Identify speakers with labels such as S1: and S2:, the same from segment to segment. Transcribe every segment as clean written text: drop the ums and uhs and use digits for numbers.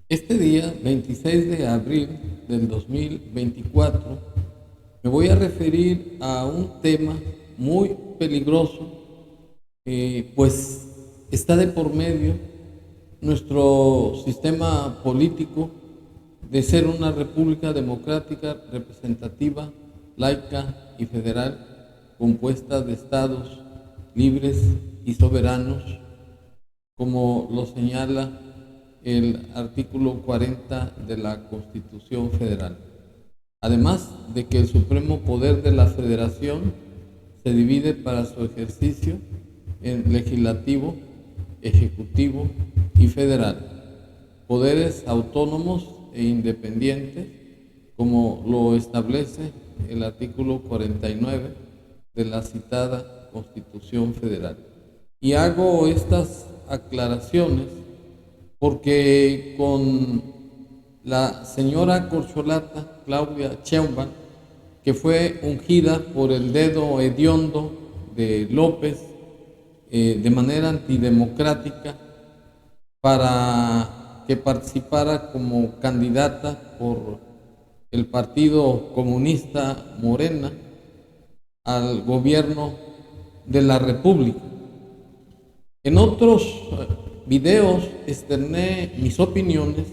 S1: Este día, 26 de abril del 2024, me voy a referir a un tema muy peligroso, pues está de por medio nuestro sistema político de ser una república democrática, representativa, laica y federal, compuesta de estados libres y soberanos, como lo señala el artículo 40 de la Constitución Federal. Además de que el supremo poder de la Federación se divide para su ejercicio en legislativo, ejecutivo y federal, poderes autónomos e independientes, como lo establece el artículo 49 de la citada Constitución Federal. Y hago estas aclaraciones porque con la señora corcholata Claudia Sheinbaum, que fue ungida por el dedo hediondo de López de manera antidemocrática para que participara como candidata por el Partido Comunista Morena al gobierno de la República. En otros videos externé mis opiniones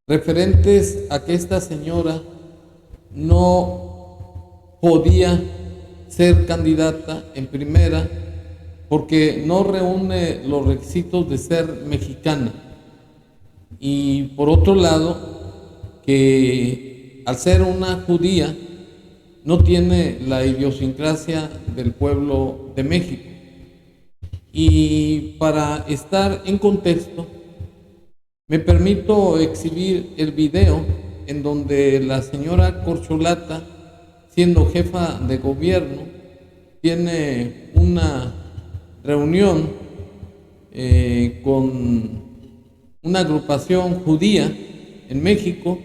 S1: referentes a que esta señora no podía ser candidata en primera porque no reúne los requisitos de ser mexicana, y por otro lado que al ser una judía no tiene la idiosincrasia del pueblo de México. Y para estar en contexto, me permito exhibir el video en donde la señora corcholata, siendo jefa de gobierno, tiene una reunión con una agrupación judía en México,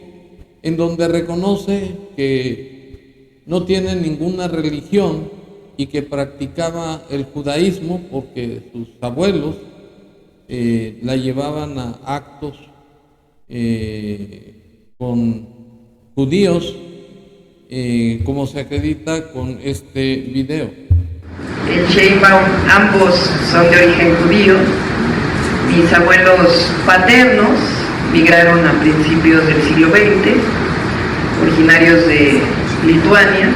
S1: en donde reconoce que no tiene ninguna religión y que practicaba el judaísmo porque sus abuelos la llevaban a actos con judíos, como se acredita con este video.
S2: El Sheinbaum, ambos son de origen judío. Mis abuelos paternos migraron a principios del siglo XX, originarios de Lituania.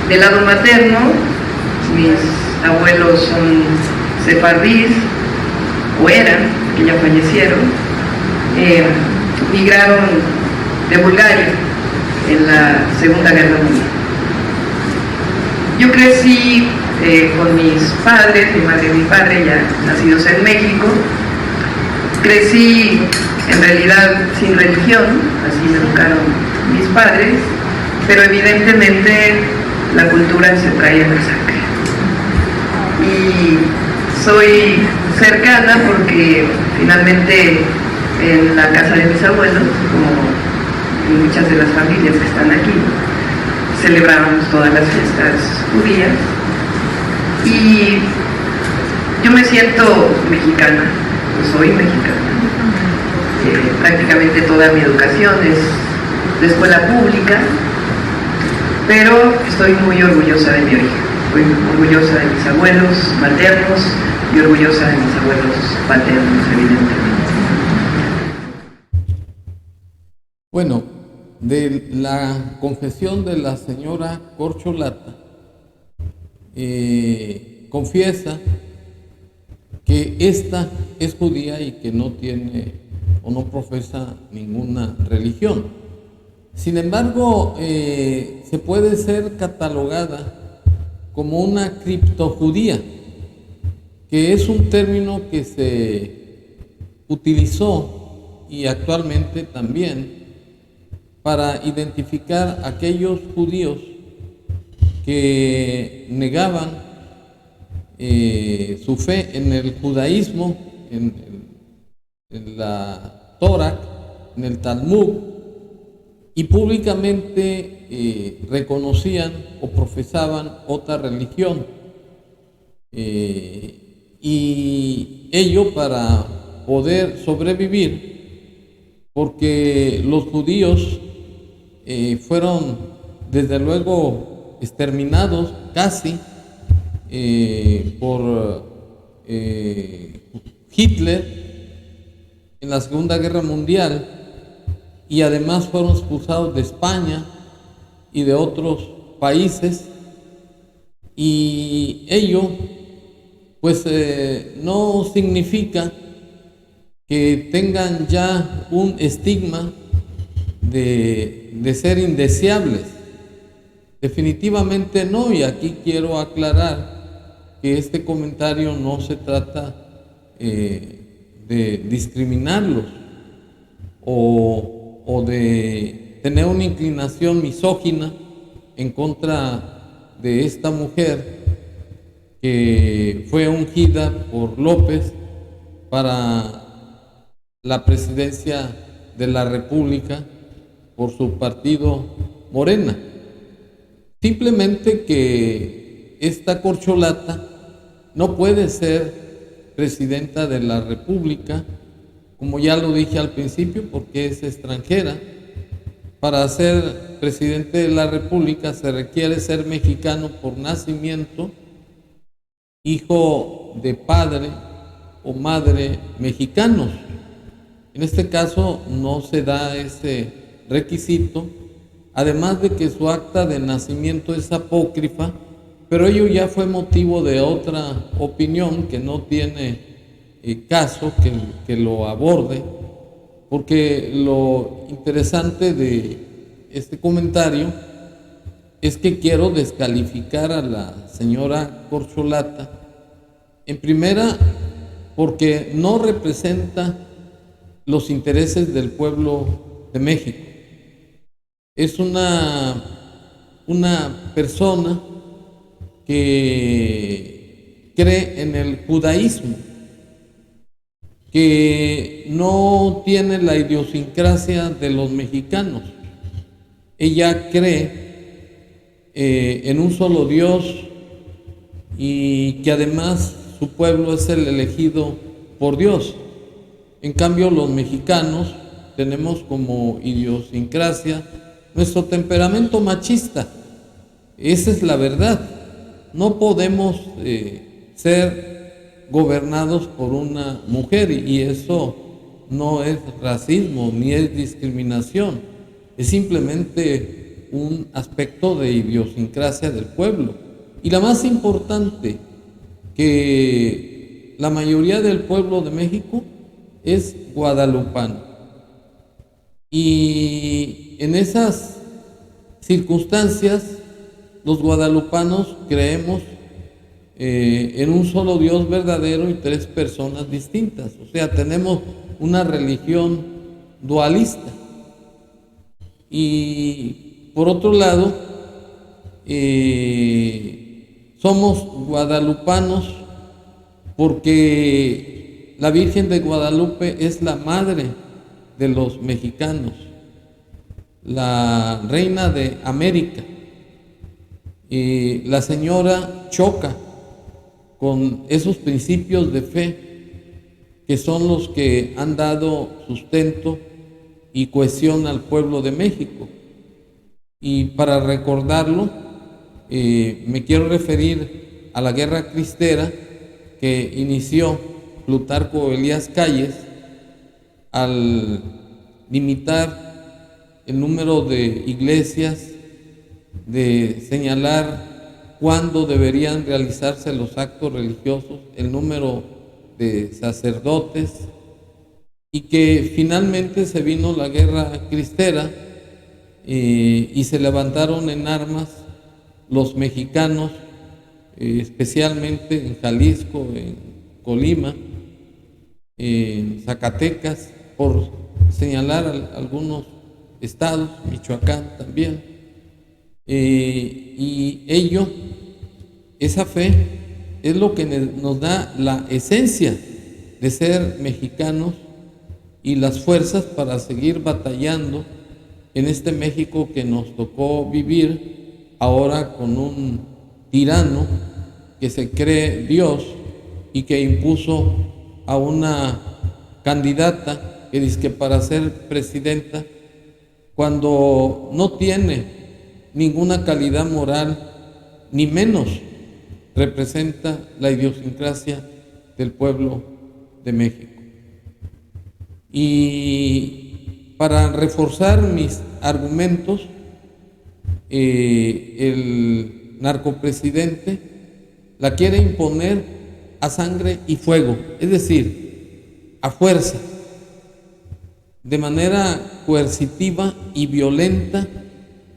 S2: Del lado materno, mis abuelos son sefardíes, o eran, que ya fallecieron, migraron de Bulgaria en la Segunda Guerra Mundial. Yo crecí con mis padres, mi madre y mi padre, ya nacidos en México. Crecí en realidad sin religión, así me educaron mis padres, pero evidentemente la cultura se trae en la sangre. Y soy cercana porque finalmente en la casa de mis abuelos, como en muchas de las familias que están aquí, celebrábamos todas las fiestas judías, y yo me siento mexicana, yo soy mexicana. Prácticamente toda mi educación es de escuela pública, pero estoy muy orgullosa de mi origen. Estoy orgullosa de mis abuelos maternos y orgullosa de mis abuelos paternos, evidentemente.
S1: Bueno, de la confesión de la señora corcholata, confiesa que esta es judía y que no tiene o no profesa ninguna religión. Sin embargo, se puede ser catalogada como una criptojudía, que es un término que se utilizó y actualmente también para identificar a aquellos judíos que negaban su fe en el judaísmo, en la Torah, en el Talmud, y públicamente reconocían o profesaban otra religión, y ello para poder sobrevivir, porque los judíos fueron desde luego exterminados casi por Hitler en la Segunda Guerra Mundial, y además fueron expulsados de España y de otros países, y ello pues no significa que tengan ya un estigma de ser indeseables. Definitivamente no, y aquí quiero aclarar que este comentario no se trata de discriminarlos o de tener una inclinación misógina en contra de esta mujer que fue ungida por López para la presidencia de la República por su partido Morena. Simplemente que esta corcholata no puede ser presidenta de la República, como ya lo dije al principio, porque es extranjera. Para ser presidente de la República se requiere ser mexicano por nacimiento, hijo de padre o madre mexicanos. En este caso no se da ese requisito, además de que su acta de nacimiento es apócrifa, pero ello ya fue motivo de otra opinión que no tiene caso que lo aborde, porque lo interesante de este comentario es que quiero descalificar a la señora Corcholata, en primera, porque no representa los intereses del pueblo de México. Es una persona que cree en el judaísmo, que no tiene la idiosincrasia de los mexicanos. Ella cree en un solo Dios, y que además su pueblo es el elegido por Dios. En cambio, los mexicanos tenemos como idiosincrasia nuestro temperamento machista. Esa es la verdad. No podemos ser gobernados por una mujer, y eso no es racismo ni es discriminación, es simplemente un aspecto de idiosincrasia del pueblo. Y la más importante, que la mayoría del pueblo de México es guadalupano, y en esas circunstancias los guadalupanos creemos en un solo Dios verdadero y tres personas distintas. O sea, tenemos una religión dualista. Y por otro lado, somos guadalupanos porque la Virgen de Guadalupe es la madre de los mexicanos, la reina de América. Y la señora choca con esos principios de fe que son los que han dado sustento y cohesión al pueblo de México. Y para recordarlo, me quiero referir a la Guerra Cristera que inició Plutarco Elías Calles al limitar el número de iglesias, de señalar cuándo deberían realizarse los actos religiosos, el número de sacerdotes, y que finalmente se vino la Guerra Cristera y se levantaron en armas los mexicanos, especialmente en Jalisco, en Colima, en Zacatecas, por señalar algunos estados, Michoacán también. Y esa fe es lo que nos da la esencia de ser mexicanos y las fuerzas para seguir batallando en este México que nos tocó vivir ahora con un tirano que se cree Dios y que impuso a una candidata que dice que para ser presidenta, cuando no tiene ninguna calidad moral, ni menos representa la idiosincrasia del pueblo de México. Y para reforzar mis argumentos, el narcopresidente la quiere imponer a sangre y fuego, es decir, a fuerza, de manera coercitiva y violenta,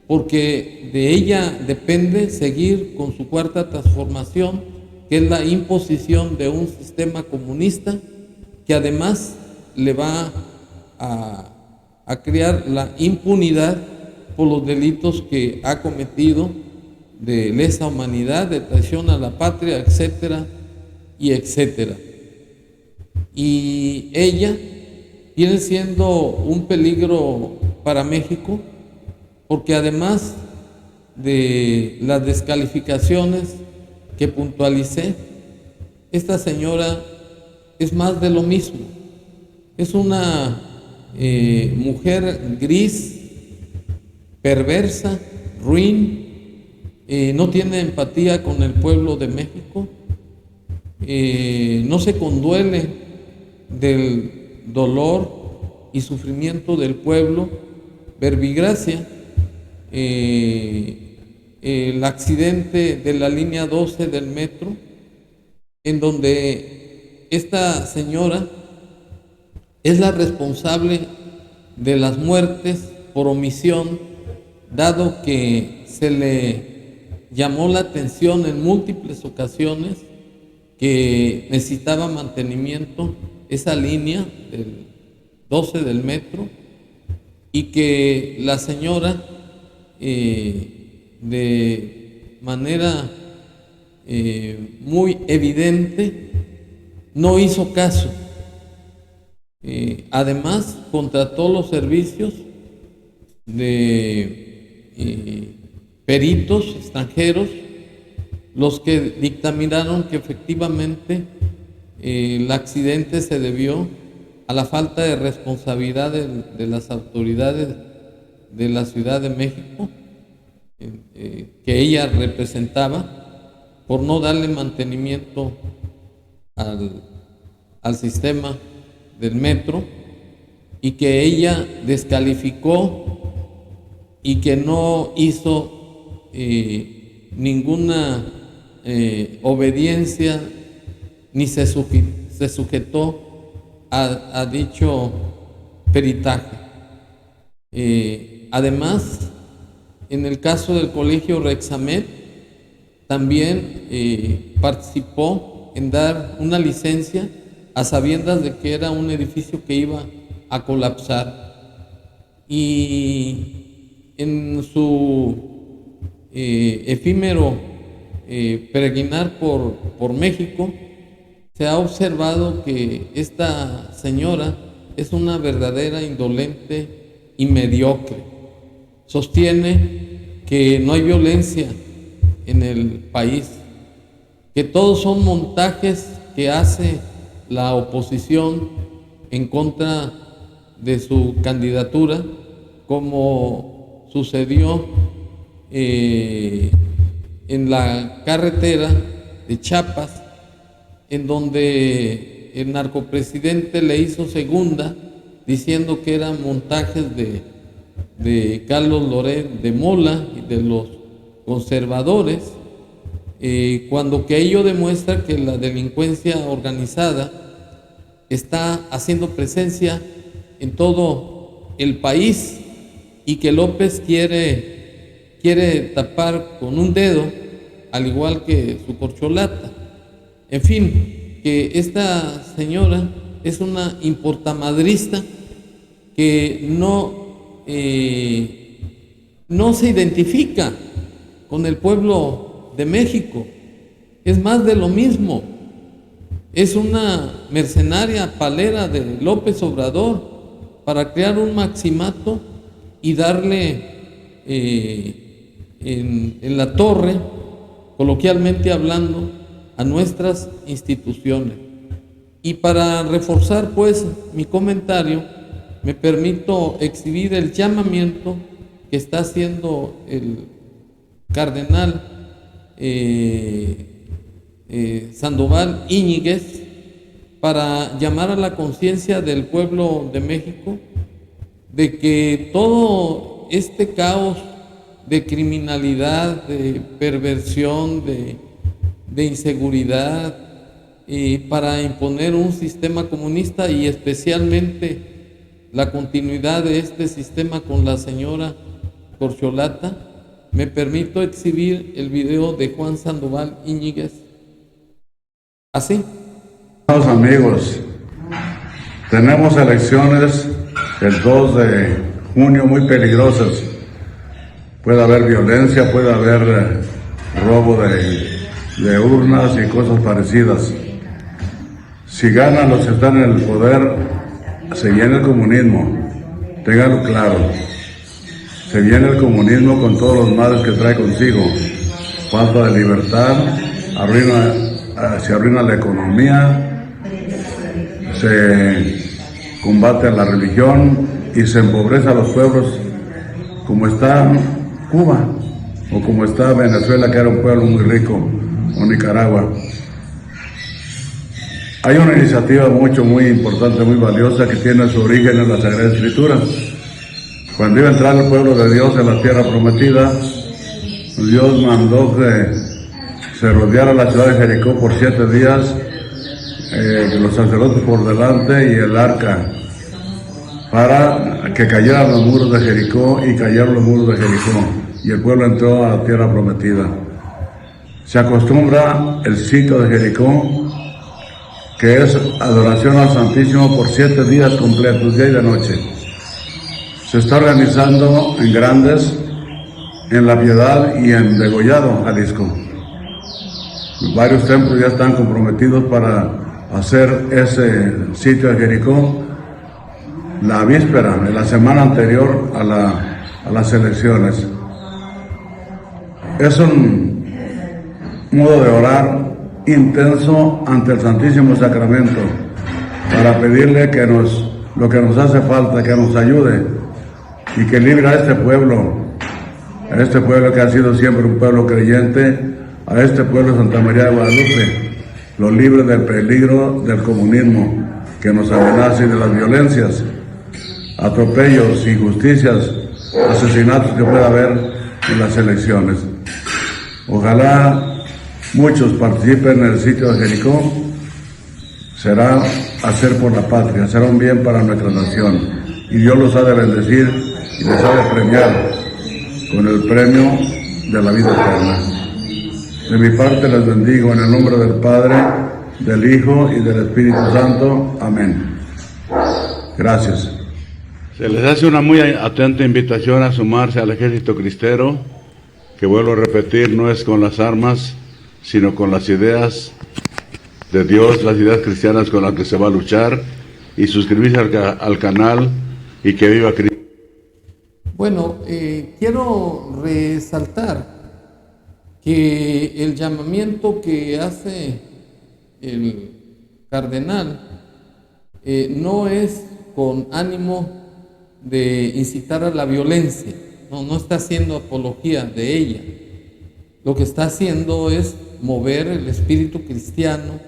S1: porque de ella depende seguir con su cuarta transformación, que es la imposición de un sistema comunista que además le va a crear la impunidad por los delitos que ha cometido de lesa humanidad, de traición a la patria, etcétera, y etcétera. Y ella viene siendo un peligro para México, porque además de las descalificaciones que puntualicé, esta señora es más de lo mismo. Es una mujer gris, perversa, ruin, no tiene empatía con el pueblo de México, no se conduele del dolor y sufrimiento del pueblo. Verbigracia, el accidente de la línea 12 del metro, en donde esta señora es la responsable de las muertes por omisión, dado que se le llamó la atención en múltiples ocasiones que necesitaba mantenimiento esa línea del 12 del metro, y que la señora de manera muy evidente no hizo caso. Además, contrató los servicios de peritos extranjeros, los que dictaminaron que efectivamente el accidente se debió a la falta de responsabilidad de las autoridades de la Ciudad de México, que ella representaba, por no darle mantenimiento al sistema del metro, y que ella descalificó y que no hizo ninguna obediencia ni se sujetó a dicho peritaje. Además, en el caso del colegio Rexamed, también participó en dar una licencia a sabiendas de que era un edificio que iba a colapsar. Y en su efímero peregrinar por México, se ha observado que esta señora es una verdadera indolente y mediocre. Sostiene que no hay violencia en el país, que todos son montajes que hace la oposición en contra de su candidatura, como sucedió en la carretera de Chiapas, en donde el narcopresidente le hizo segunda, diciendo que eran montajes de Carlos Loret de Mola y de los conservadores, cuando que ello demuestra que la delincuencia organizada está haciendo presencia en todo el país, y que López quiere tapar con un dedo, al igual que su corcholata. En fin, que esta señora es una importamadrista que no se identifica con el pueblo de México. Es más de lo mismo. Es una mercenaria palera de López Obrador para crear un maximato y darle en la torre, coloquialmente hablando, a nuestras instituciones. Y para reforzar pues mi comentario, me permito exhibir el llamamiento que está haciendo el cardenal Sandoval Íñiguez para llamar a la conciencia del pueblo de México de que todo este caos de criminalidad, de perversión, de inseguridad, para imponer un sistema comunista y especialmente la continuidad de este sistema con la señora Corcholata, me permito exhibir el video de Juan Sandoval Íñiguez. Así.
S3: Amigos, tenemos elecciones el 2 de junio muy peligrosas. Puede haber violencia, puede haber robo de urnas y cosas parecidas. Si ganan los que están en el poder, se viene el comunismo, ténganlo claro. Se viene el comunismo con todos los males que trae consigo. Falta de libertad, se arruina la economía, se combate a la religión y se empobrece a los pueblos como está Cuba o como está Venezuela, que era un pueblo muy rico, o Nicaragua. Hay una iniciativa muy importante, muy valiosa, que tiene su origen en la Sagrada Escritura. Cuando iba a entrar el pueblo de Dios en la tierra prometida, Dios mandó que se rodeara la ciudad de Jericó por 7 días, los sacerdotes por delante y el arca, para que cayeran los muros de Jericó, y cayeron los muros de Jericó, y el pueblo entró a la tierra prometida. Se acostumbra el sitio de Jericó, que es adoración al Santísimo por 7 días completos, día y de noche. Se está organizando en Grandes, en La Piedad y en Degollado, Jalisco. Varios templos ya están comprometidos para hacer ese sitio de Jericó la víspera, en la semana anterior a las elecciones. Es un modo de orar intenso ante el Santísimo Sacramento para pedirle que lo que nos hace falta, que nos ayude y que libre a este pueblo que ha sido siempre un pueblo creyente, a este pueblo de Santa María de Guadalupe, lo libre del peligro del comunismo que nos amenaza y de las violencias, atropellos, injusticias, asesinatos que pueda haber en las elecciones. Ojalá muchos participen en el sitio de Jericó. Será hacer por la patria, será un bien para nuestra nación, y Dios los ha de bendecir y les ha de premiar con el premio de la vida eterna. De mi parte les bendigo en el nombre del Padre, del Hijo y del Espíritu Santo. Amén. Gracias.
S4: Se les hace una muy atenta invitación a sumarse al ejército cristero, que vuelvo a repetir, no es con las armas, sino con las ideas de Dios, las ideas cristianas con las que se va a luchar, y suscribirse al canal, y que viva Cristo.
S1: Bueno, quiero resaltar que el llamamiento que hace el cardenal no es con ánimo de incitar a la violencia, no está haciendo apología de ella. Lo que está haciendo es mover el espíritu cristiano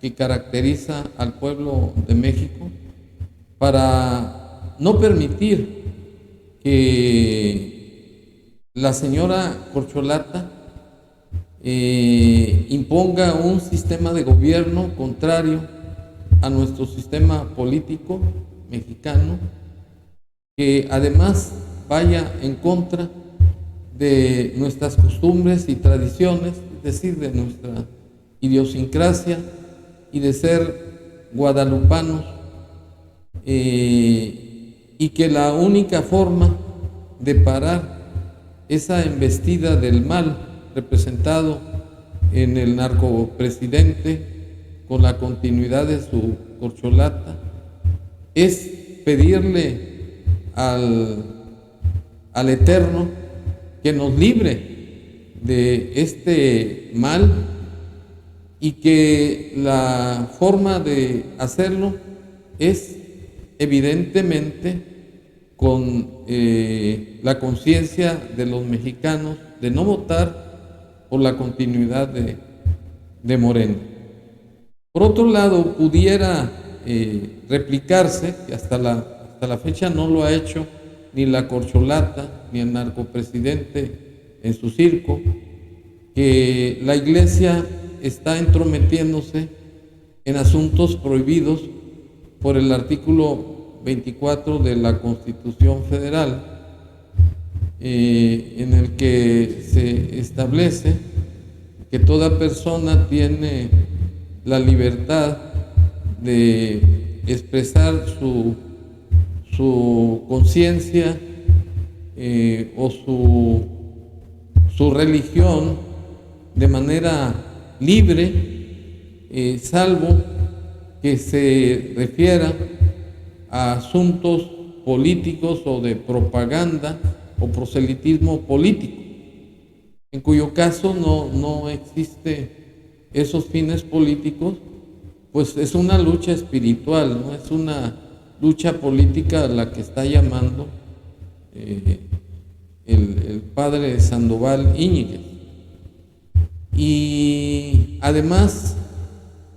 S1: que caracteriza al pueblo de México para no permitir que la señora Corcholata imponga un sistema de gobierno contrario a nuestro sistema político mexicano, que además vaya en contra de nuestras costumbres y tradiciones, es decir, de nuestra idiosincrasia y de ser guadalupanos, y que la única forma de parar esa embestida del mal representado en el narcopresidente con la continuidad de su corcholata es pedirle al Eterno que nos libre de este mal y que la forma de hacerlo es evidentemente con la conciencia de los mexicanos de no votar por la continuidad de Morena. Por otro lado, pudiera replicarse, que hasta la fecha no lo ha hecho ni la corcholata ni el narcopresidente en su circo, que la Iglesia está entrometiéndose en asuntos prohibidos por el artículo 24 de la Constitución Federal, en el que se establece que toda persona tiene la libertad de expresar su conciencia o su religión de manera libre, salvo que se refiera a asuntos políticos o de propaganda o proselitismo político, en cuyo caso no existe esos fines políticos, pues es una lucha espiritual, no es una lucha política a la que está llamando el padre Sandoval Íñiguez. Y además,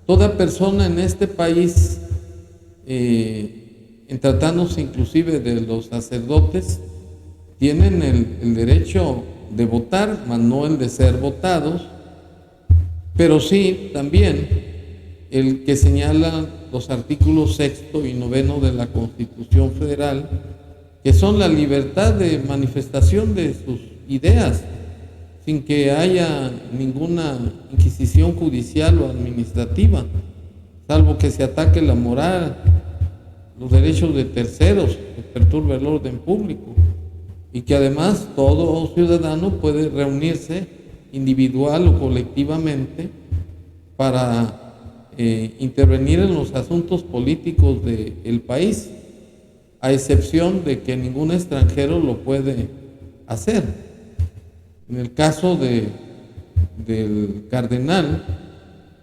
S1: toda persona en este país, en tratándose inclusive de los sacerdotes, tienen el derecho de votar, mas no el de ser votados, pero sí también el que señala los artículos 6º y 9º de la Constitución Federal, que son la libertad de manifestación de sus ideas, sin que haya ninguna inquisición judicial o administrativa, salvo que se ataque la moral, los derechos de terceros, que perturbe el orden público, y que además todo ciudadano puede reunirse individual o colectivamente para intervenir en los asuntos políticos del país, a excepción de que ningún extranjero lo puede hacer. En el caso del cardenal,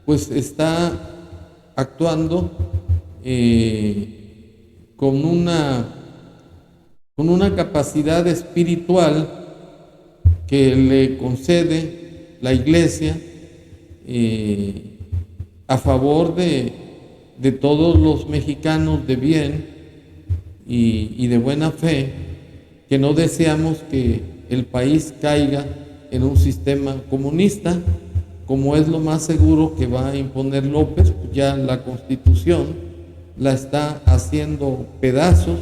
S1: pues está actuando con una capacidad espiritual que le concede la Iglesia a favor de todos los mexicanos de bien y de buena fe, que no deseamos que el país caiga en un sistema comunista, como es lo más seguro que va a imponer López. Ya la Constitución la está haciendo pedazos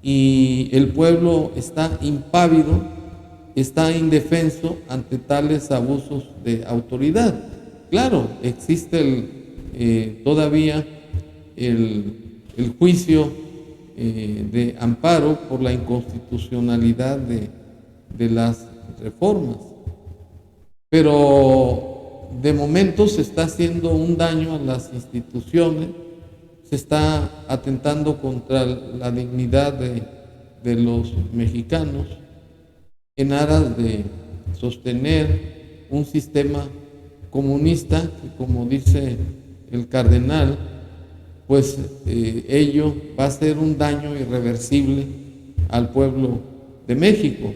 S1: y el pueblo está impávido, está indefenso ante tales abusos de autoridad. Claro, existe todavía el juicio de amparo por la inconstitucionalidad de las reformas, pero de momento se está haciendo un daño a las instituciones, se está atentando contra la dignidad de los mexicanos en aras de sostener un sistema comunista que, como dice el cardenal, pues ello va a ser un daño irreversible al pueblo de México.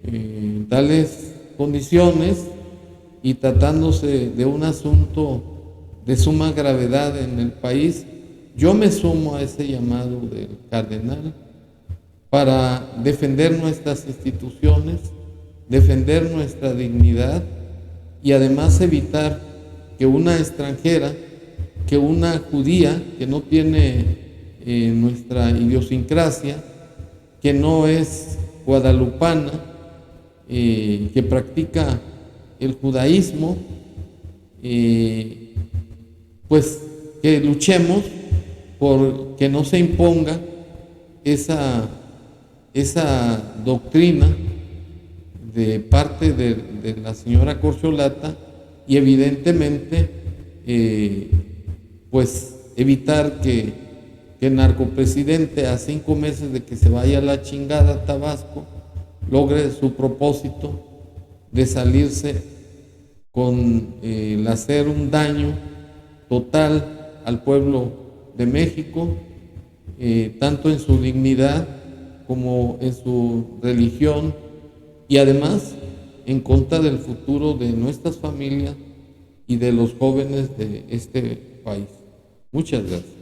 S1: En tales condiciones y tratándose de un asunto de suma gravedad en el país, yo me sumo a ese llamado del cardenal para defender nuestras instituciones, defender nuestra dignidad y además evitar que una extranjera, que una judía que no tiene nuestra idiosincrasia, que no es guadalupana, que practica el judaísmo, pues que luchemos por que no se imponga esa doctrina de parte de la señora Corcholata y evidentemente pues evitar que el narcopresidente, a 5 meses de que se vaya a la chingada a Tabasco, logre su propósito de salirse con el hacer un daño total al pueblo de México, tanto en su dignidad como en su religión, y además en contra del futuro de nuestras familias y de los jóvenes de este país. Muchas gracias.